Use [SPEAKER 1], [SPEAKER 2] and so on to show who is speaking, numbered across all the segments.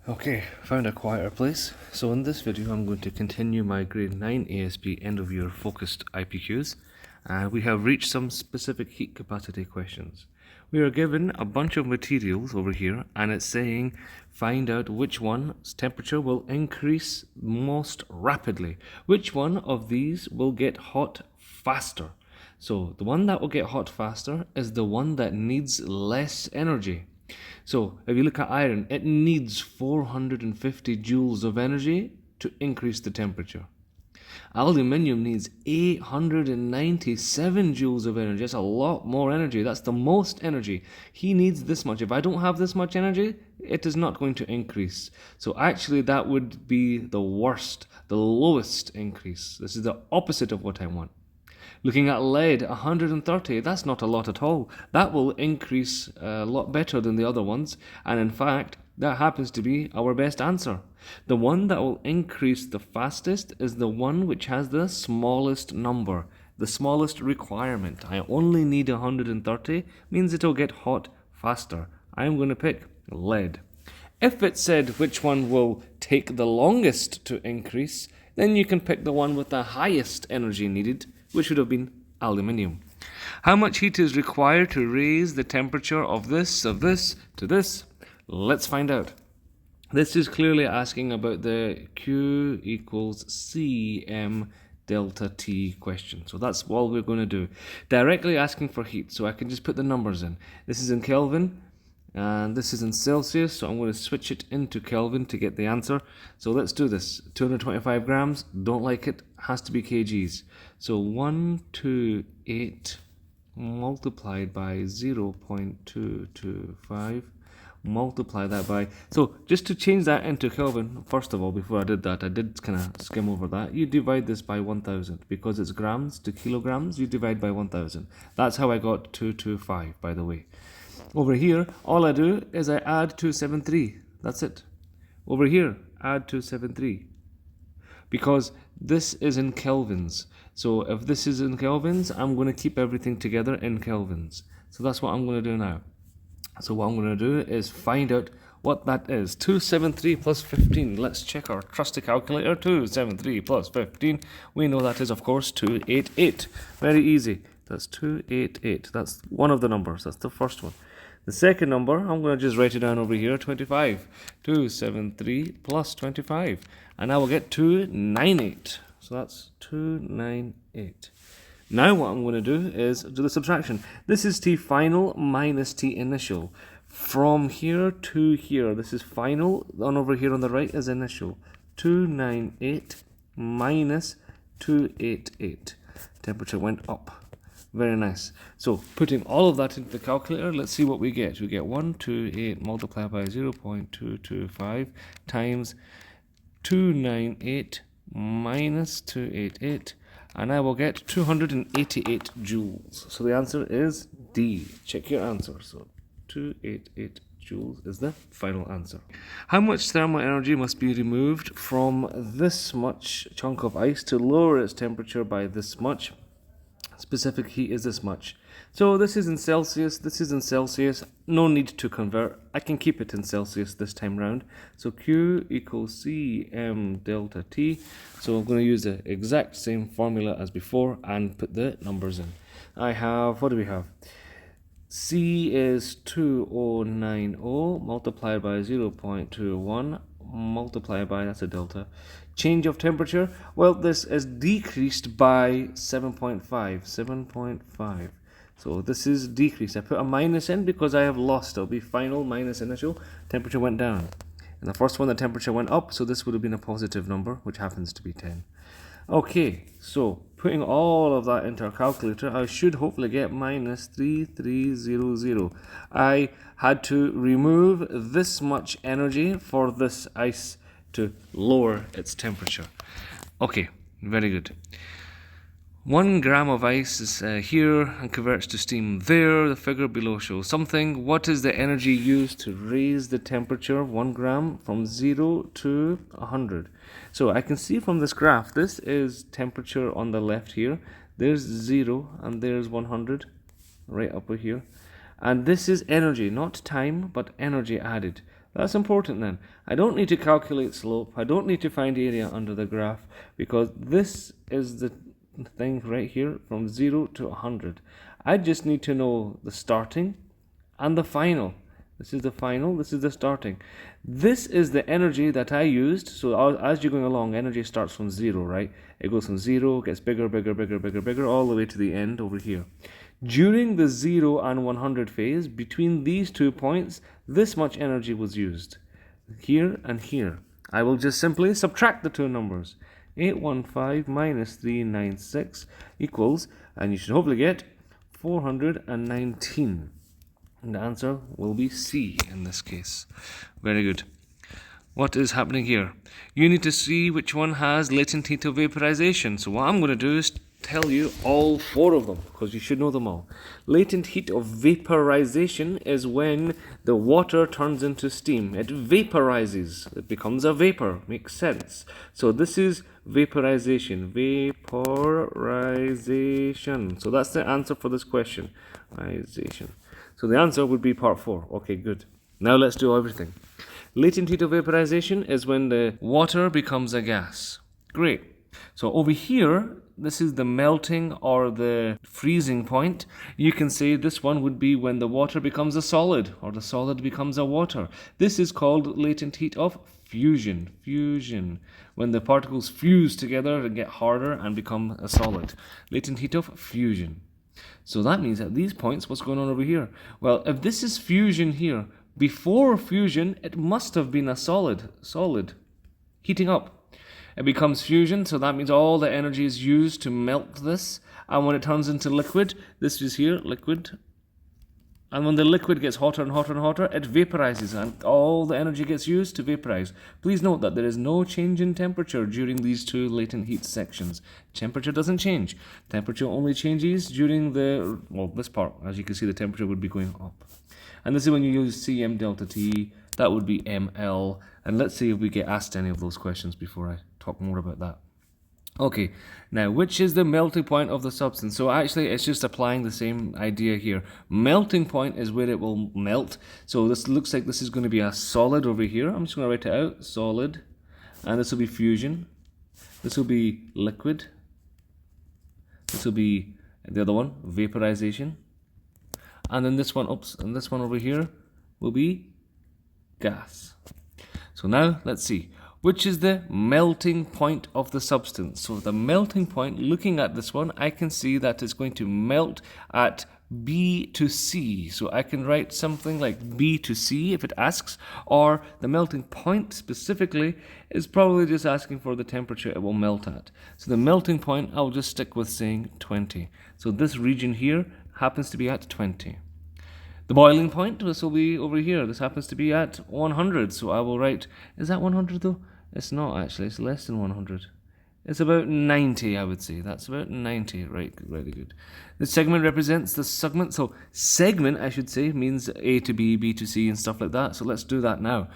[SPEAKER 1] Okay, found a quieter place. So in this video I'm going to continue my grade 9 ASP end of year focused IPQs. We have reached some specific heat capacity questions. We are given a bunch of materials over here and it's saying find out which one's temperature will increase most rapidly. Which one of these will get hot faster? So the one that will get hot faster is the one that needs less energy. So if you look at iron, it needs 450 joules of energy to increase the temperature. Aluminium needs 897 joules of energy. That's a lot more energy. That's the most energy. He needs this much. If I don't have this much energy, it is not going to increase. So actually that would be the worst, the lowest increase. This is the opposite of what I want. Looking at lead, 130, that's not a lot at all. That will increase a lot better than the other ones, and in fact, that happens to be our best answer. The one that will increase the fastest is the one which has the smallest number, the smallest requirement. I only need 130, means it'll get hot faster. I'm going to pick lead. If it said which one will take the longest to increase, then you can pick the one with the highest energy needed, which would have been aluminium. How much heat is required to raise the temperature of this to this? Let's find out. This is clearly asking about the Q equals Cm delta T question. So that's all we're going to do. Directly asking for heat, so I can just put the numbers in. This is in Kelvin, and this is in Celsius, so I'm going to switch it into Kelvin to get the answer. So let's do this. 225 grams, don't like it, has to be kgs. So 128 multiplied by 0.225, multiply that by, so just to change that into Kelvin, first of all, before I did that, I did kind of skim over that. You divide this by 1000, because it's grams to kilograms, you divide by 1000. That's how I got 225, by the way. Over here, all I do is I add 273. That's it. Over here, add 273. Because this is in kelvins. So if this is in kelvins, I'm going to keep everything together in kelvins. So that's what I'm going to do now. So what I'm going to do is find out what that is. 273 plus 15. Let's check our trusty calculator. 273 plus 15. We know that is, of course, 288. Very easy. That's 288. That's one of the numbers. That's the first one. The second number, I'm going to just write it down over here, 25. 273 plus 25. And I will get 298. So that's 298. Now what I'm going to do is do the subtraction. This is T final minus T initial. From here to here, this is final. And over here on the right is initial. 298 minus 288. Temperature went up. Very nice. So putting all of that into the calculator, let's see what we get. We get 128 multiplied by 0.225 times 298 minus 288, and I will get 288 joules. So the answer is D. Check your answer. So 288 joules is the final answer. How much thermal energy must be removed from this much chunk of ice to lower its temperature by this much? Specific heat is this much. So this is in Celsius, this is in Celsius, no need to convert. I can keep it in Celsius this time round. So Q equals Cm delta T. So I'm going to use the exact same formula as before and put the numbers in. I have, what do we have? C is 2090 multiplied by 0.21 multiplied by, that's a delta. Change of temperature, well, this is decreased by 7.5. So this is decreased. I put a minus in because I have lost. It'll be final minus initial. Temperature went down. And the first one, the temperature went up, so this would have been a positive number, which happens to be 10. Okay, so putting all of that into our calculator, I should hopefully get minus 3300. I had to remove this much energy for this ice to lower its temperature. Okay, very good. 1 gram of ice is here and converts to steam there. The figure below shows something. What is the energy used to raise the temperature of 1 gram from 0 to 100? So I can see from this graph, this is temperature on the left here. There's 0 and there's 100 right up here. And this is energy, not time, but energy added. That's important then. I don't need to calculate slope. I don't need to find area under the graph, because this is the thing right here from 0 to 100. I just need to know the starting and the final. This is the final, this is the starting. This is the energy that I used. So as you're going along, energy starts from 0, right? It goes from 0, gets bigger, bigger, bigger, bigger, bigger, all the way to the end over here. During the 0 and 100 phase, between these 2 points, this much energy was used. Here and here. I will just simply subtract the two numbers. 815 minus 396 equals, and you should hopefully get 419. And the answer will be C in this case. Very good. What is happening here? You need to see which one has latent heat of vaporization. So what I'm going to do is tell you all 4 of them, because you should know them all. Latent heat of vaporization is when the water turns into steam. It vaporizes. It becomes a vapor. Makes sense. So this is vaporization. Vaporization. So that's the answer for this question. Vaporization. So the answer would be part 4. Okay, good. Now let's do everything. Latent heat of vaporization is when the water becomes a gas. Great. So over here, this is the melting or the freezing point. You can say this one would be when the water becomes a solid, or the solid becomes a water. This is called latent heat of fusion. Fusion. When the particles fuse together and get harder and become a solid. Latent heat of fusion. So that means at these points, what's going on over here? Well, if this is fusion here, before fusion, it must have been a solid, heating up. It becomes fusion, so that means all the energy is used to melt this. And when it turns into liquid, this is here, liquid. And when the liquid gets hotter and hotter and hotter, it vaporizes, and all the energy gets used to vaporize. Please note that there is no change in temperature during these 2 latent heat sections. Temperature doesn't change. Temperature only changes during this part. As you can see, the temperature would be going up. And this is when you use Cm delta T. That would be ml. And let's see if we get asked any of those questions before I talk more about that. Okay, now which is the melting point of the substance? So actually it's just applying the same idea here. Melting point is where it will melt. So this looks like this is going to be a solid over here. I'm just going to write it out, solid. And this will be fusion. This will be liquid. This will be the other one, vaporization. And then this one, and this one over here will be gas. So now let's see. Which is the melting point of the substance? So the melting point, looking at this one, I can see that it's going to melt at B to C. So I can write something like B to C if it asks, or the melting point specifically is probably just asking for the temperature it will melt at. So the melting point, I'll just stick with saying 20. So this region here happens to be at 20. The boiling point, this will be over here. This happens to be at 100. So I will write, is that 100 though? It's not actually, it's less than 100. It's about 90, I would say. That's about 90, right, very good. The segment represents the segment. So segment, I should say, means A to B, B to C and stuff like that. So let's do that now.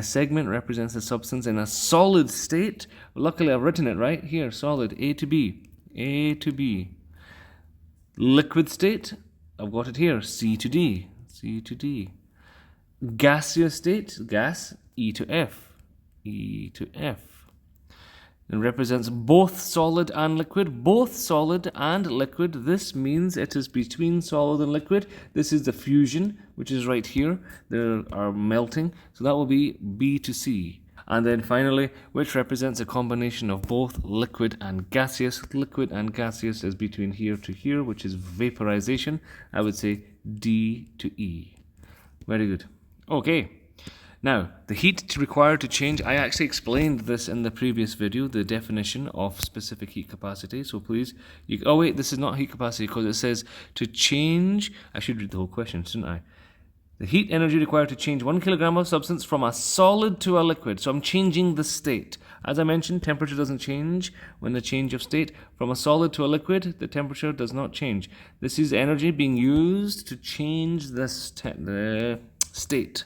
[SPEAKER 1] Segment represents the substance in a solid state. Luckily, I've written it right here, solid, A to B, A to B. Liquid state, I've got it here, C to D, C to D. Gaseous state, gas, E to F. E to F. It represents both solid and liquid. Both solid and liquid. This means it is between solid and liquid. This is the fusion, which is right here. They are melting. So that will be B to C. And then finally, which represents a combination of both liquid and gaseous. Liquid and gaseous is between here to here, which is vaporization. I would say D to E. Very good. Okay. Now, the heat required to change, I actually explained this in the previous video, the definition of specific heat capacity. So please, oh wait, this is not heat capacity because it says to change, I should read the whole question, shouldn't I? The heat energy required to change 1 kilogram of substance from a solid to a liquid. So I'm changing the state. As I mentioned, temperature doesn't change when the change of state. From a solid to a liquid, the temperature does not change. This is energy being used to change the state.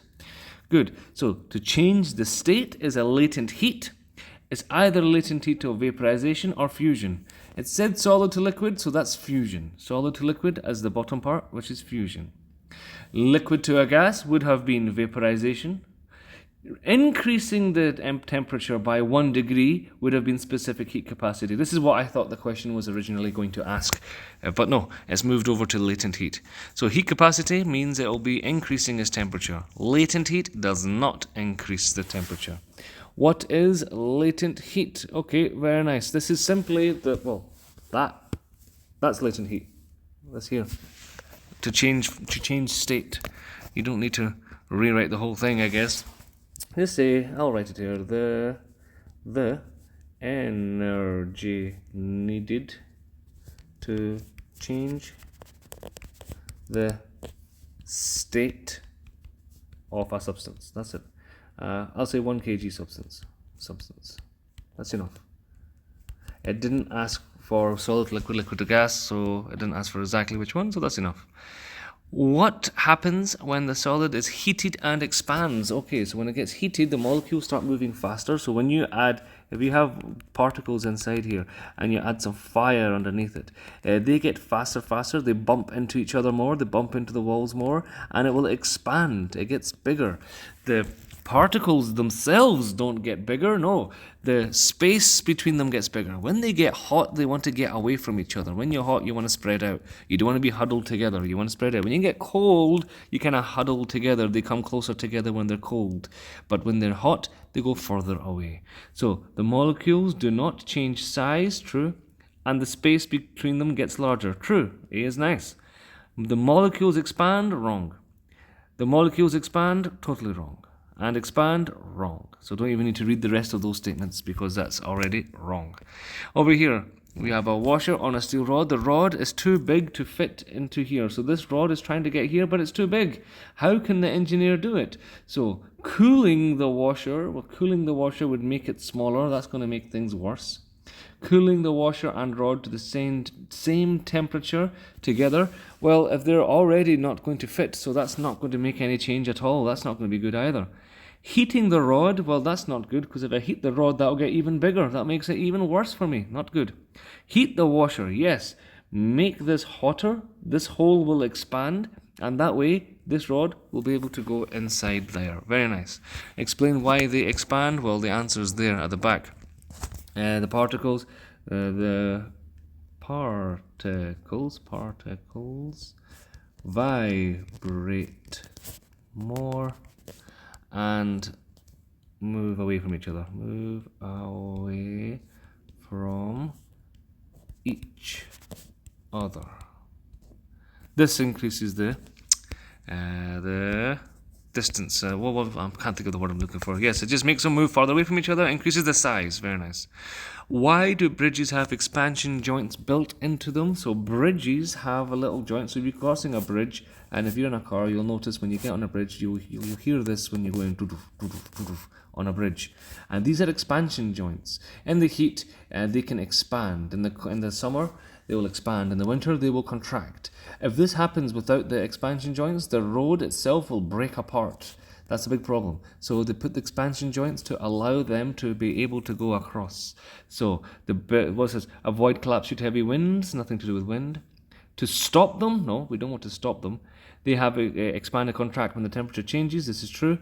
[SPEAKER 1] Good. So to change the state is a latent heat. It's either latent heat of vaporization or fusion. It said solid to liquid, so that's fusion. Solid to liquid as the bottom part, which is fusion. Liquid to a gas would have been vaporization. Increasing the temperature by 1 degree would have been specific heat capacity. This is what I thought the question was originally going to ask. But no, it's moved over to latent heat. So heat capacity means it will be increasing its temperature. Latent heat does not increase the temperature. What is latent heat? Okay, very nice. This is simply the, well, that's latent heat. That's here. To change state. You don't need to rewrite the whole thing, I guess. Let's say, I'll write it here, the energy needed to change the state of a substance. That's it. I'll say 1 kg substance. That's enough. It didn't ask for solid, liquid, liquid to gas, so it didn't ask for exactly which one, so that's enough. What happens when the solid is heated and expands? Okay, so when it gets heated, the molecules start moving faster. So when you add, if you have particles inside here and you add some fire underneath it, they get faster, they bump into each other more, they bump into the walls more, and it will expand. It gets bigger. The particles themselves don't get bigger, no. The space between them gets bigger. When they get hot, they want to get away from each other. When you're hot, you want to spread out. You don't want to be huddled together. You want to spread out. When you get cold, you kind of huddle together. They come closer together when they're cold. But when they're hot, they go further away. So the molecules do not change size, true. And the space between them gets larger, true. A is nice. The molecules expand, wrong. The molecules expand, totally wrong. And expand, wrong. So don't even need to read the rest of those statements because that's already wrong. Over here, we have a washer on a steel rod. The rod is too big to fit into here. So this rod is trying to get here, but it's too big. How can the engineer do it? So cooling the washer would make it smaller. That's going to make things worse. Cooling the washer and rod to the same temperature together, well, if they're already not going to fit, so that's not going to make any change at all. That's not going to be good either. Heating the rod, well, that's not good, because if I heat the rod, that'll get even bigger. That makes it even worse for me. Not good. Heat the washer, yes. Make this hotter. This hole will expand, and that way, this rod will be able to go inside there. Very nice. Explain why they expand. Well, the answer is there at the back. The particles vibrate more and move away from each other. Move away from each other. This increases the distance. I can't think of the word I'm looking for. Yes, it just makes them move farther away from each other, increases the size. Very nice. Why do bridges have expansion joints built into them? So bridges have a little joint. So if you're crossing a bridge, and if you're in a car, you'll notice when you get on a bridge, you'll hear this when you're going on a bridge. And these are expansion joints. In the heat, they can expand. In the summer, they will expand. In the winter, they will contract. If this happens without the expansion joints, the road itself will break apart. That's a big problem. So they put the expansion joints to allow them to be able to go across. So what says? Avoid collapse due to heavy winds. Nothing to do with wind. To stop them? No, we don't want to stop them. They have expand and contract when the temperature changes. This is true.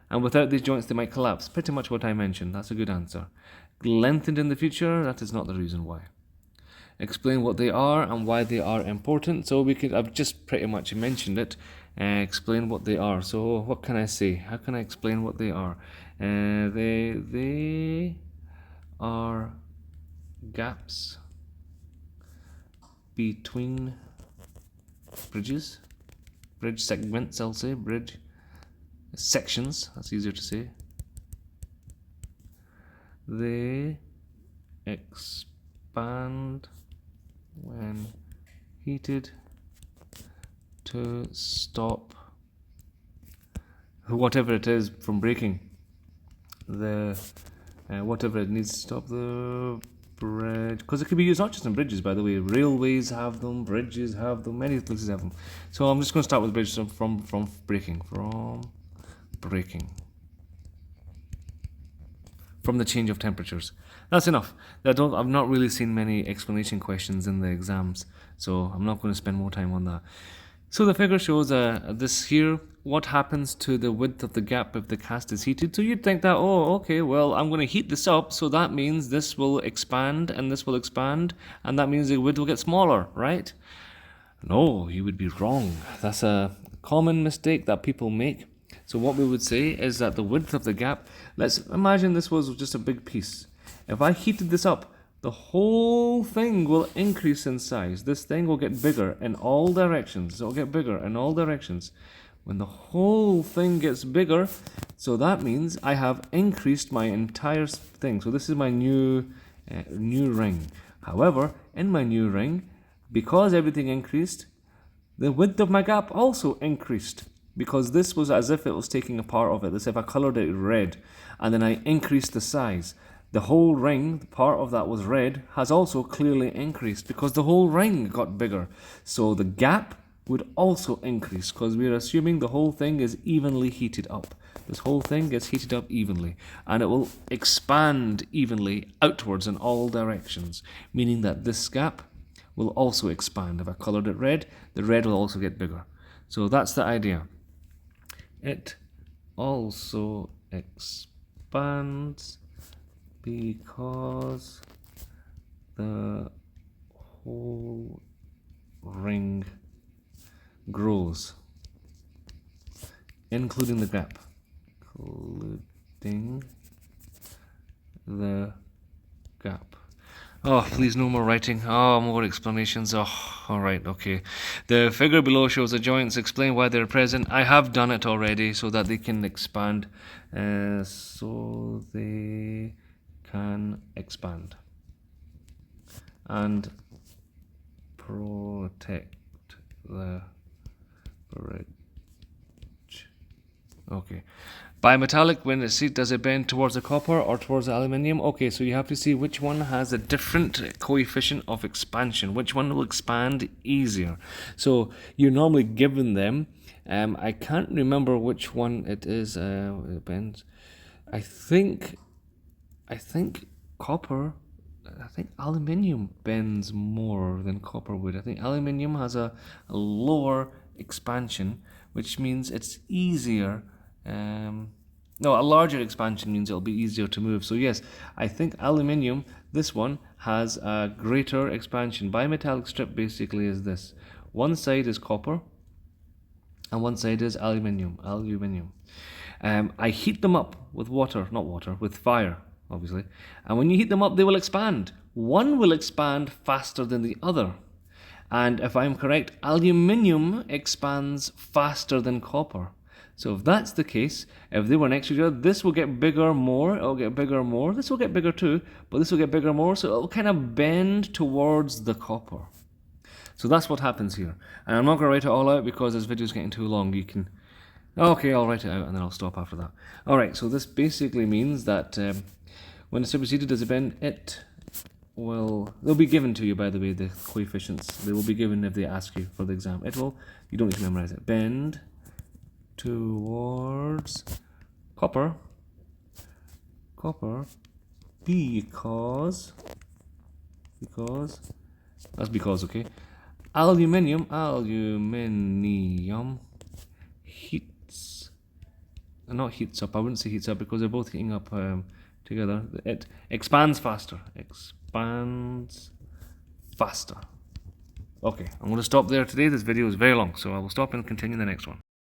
[SPEAKER 1] And without these joints, they might collapse. Pretty much what I mentioned. That's a good answer. Lengthened in the future? That is not the reason why. Explain what they are and why they are important. So I've just pretty much mentioned it. Explain what they are. So what can I say? How can I explain what they are? They are gaps between bridges, bridge segments. I'll say bridge sections. That's easier to say. They expand when heated to stop whatever it is from breaking. Whatever it needs to stop the bridge, because it could be used not just in bridges, by the way. Railways have them, bridges have them, many places have them. So I'm just going to start with bridges from breaking, from the change of temperatures. That's enough. I've not really seen many explanation questions in the exams, so I'm not going to spend more time on that. So the figure shows this here. what happens to the width of the gap if the cast is heated. So you'd think that, oh, okay, well, I'm going to heat this up, so that means this will expand and this will expand, and that means the width will get smaller, right? No, you would be wrong. That's a common mistake that people make. So what we would say is that the width of the gap, let's imagine this was just a big piece. If I heated this up, the whole thing will increase in size. This thing will get bigger in all directions. It will get bigger in all directions. When the whole thing gets bigger, so that means I have increased my entire thing. So this is my new ring. However, in my new ring, because everything increased, the width of my gap also increased. Because this was as if it was taking a part of it. As if I colored it red and then I increased the size. The whole ring, the part of that was red, has also clearly increased because the whole ring got bigger. So the gap would also increase because we're assuming the whole thing is evenly heated up. This whole thing gets heated up evenly and it will expand evenly outwards in all directions, meaning that this gap will also expand. If I colored it red, the red will also get bigger. So that's the idea. It also expands because the whole ring grows, including the gap. Including the gap. Oh, please no more writing. Oh, more explanations. Oh, alright, okay. The figure below shows the joints. Explain why they're present. I have done it already so that they can expand. So they can expand. And protect the bridge. Okay. Bimetallic, when it's heated, does it bend towards the copper or towards the aluminium? Okay, so you have to see which one has a different coefficient of expansion. Which one will expand easier? So you're normally given them. I can't remember which one it is. It bends. I think copper. I think aluminium bends more than copper would. I think aluminium has a lower expansion, which means it's easier. No, a larger expansion means it'll be easier to move. So yes, I think aluminium, this one, has a greater expansion. Bimetallic strip basically is this. One side is copper, and one side is aluminium. I heat them up with with fire, obviously. And when you heat them up, they will expand. One will expand faster than the other. And if I'm correct, aluminium expands faster than copper. So if that's the case, if they were next to each other, this will get bigger more, it'll get bigger more, this will get bigger too, but this will get bigger more, so it'll kind of bend towards the copper. So that's what happens here. And I'm not going to write it all out because this video is getting too long. You can... Okay, I'll write it out and then I'll stop after that. Alright, so this basically means that when it's superseded as a bend, it will... They'll be given to you, by the way, the coefficients. They will be given if they ask you for the exam. It will... You don't need to memorize it. Bend towards copper because that's because, okay, aluminium heats, not heats up, I wouldn't say heats up because they're both heating up together. It expands faster. Okay, I'm going to stop there today. This video is very long, so I will stop and continue in the next one.